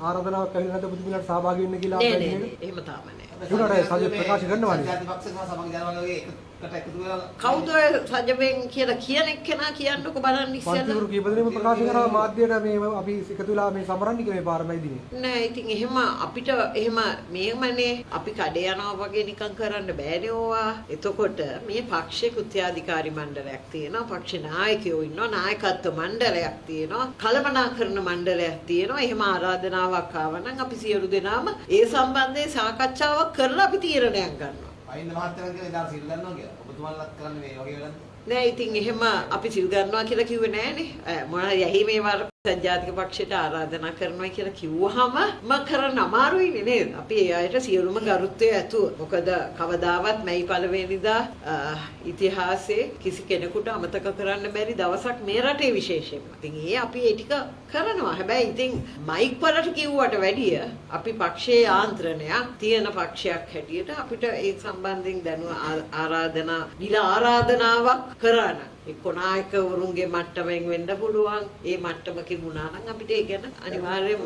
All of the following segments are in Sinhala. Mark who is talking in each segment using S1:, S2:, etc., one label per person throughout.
S1: ආරාධනාවක් ඇවිල්ලා නැද්ද පුදුමිලාට සහභාගී වෙන්න කියලා
S2: නෑ එහෙම තාම නෑ.
S1: ඒකට සජිත් ප්‍රකාශ කරනවානේ.
S3: ජාතික පක්ෂ සහ සමගි ජනවාග වගේ එකට එකතු වෙලා
S2: කවුද සජබෙන් කියලා කියන එක්කෙනා කියන්නකෝ බලන්න ඉස්සෙල්ලා.
S1: පන්තිවරු කීප දෙනෙක්ම ප්‍රකාශ කරා මාධ්‍යයට මේ අපි එකතු වෙලා මේ සමරන්නේ මේ පාරමයි දිනේ.
S2: නෑ ඉතින් එහෙම අපිට එහෙම මේමනේ අපි කඩේ යනවා වගේ නිකන් කරන්න බෑනේ ඕවා. එතකොට මේ පක්ෂේ කෘත්‍යාධිකාරී මණ්ඩලයක් තියෙනවා, පක්ෂ නායකයෝ ඉන්නවා, නායකත්ව මණ්ඩලයක් තියෙනවා, කළමනාකරණ මණ්ඩලයක් තියෙනවා. එහෙම ආරාධනාවක් ආවනම් අපි සියලු දෙනාම ඒ සම්බන්ධයෙන් සාකච්ඡාවක් කරලා අපි තීරණයක් ගන්නවා.
S3: අයින්ද මහත්තයා කියන දා සිල් ගන්නවා කියලා. ඔබතුමාලත් කරන්නේ මේ වගේ වැඩක්.
S2: නෑ ඉතින් එහෙම අපි සිල් ගන්නවා කියලා කිව්වේ නෑනේ. මොනවා යහි මේ වාර ජාතික පක්ෂයට ආරාධනා කරනවා කියලා කිව්වහම කරන්න අමාරුයිනේ නේද? අපි ඒ අයට සියලුම ගරුත්වය ඇතුව. මොකද කවදාවත් මැයි පළවෙනිදා ඉතිහාසයේ කිසි කෙනෙකුට අමතක කරන්න බැරි දවසක් මේ රටේ විශේෂයෙන්ම. ඉතින් අපි ඒ ටික කරනවා. හැබැයි ඉතින් මයික් වලට කිව්වට වැඩිය අපි පක්ෂයේ ආන්ත්‍රණයක් තියෙන පක්ෂයක් හැටියට අපිට ඒ සම්බන්ධයෙන් දැනුව ආරාධනාවක් කරන්න. කොනායකවරුන්ගේ මට්ටමෙන් වෙන්න පුළුවන්. ඒ මට්ටමකින් වුණා නම් අපිට ඒ ගැන අනිවාර්යයෙන්ම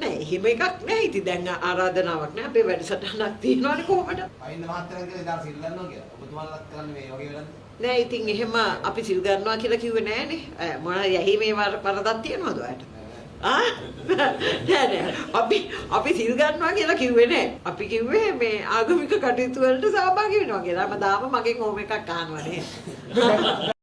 S2: නෑ එහෙම එකක් නෑ. ඉතින් දැන් ආරාධනාවක් නෑ. අපේ වැඩසටහනක් තියෙනවානේ කොහොමද?
S3: අයින්ද මහත්තයා කියන දා සිල් ගන්නවා කියලා. ඔබතුමාලත් කරන්නේ මේ වගේ වැඩක්.
S2: නෑ ඉතින් එහෙම අපි සිල් ගන්නවා කියලා කිව්වේ නෑනේ. මොනවා යහි මේ වරදක් තියනවද ඔයාලට? නෑ අපි සිල් ගන්නවා කියලා කිව්වේ නෑ. අපි කිව්වේ මේ ආගමික කටයුතු වලට සහභාගී වෙනවා කියලා. මම දාම මගෙන් ඕම එකක් අහනවා නේ.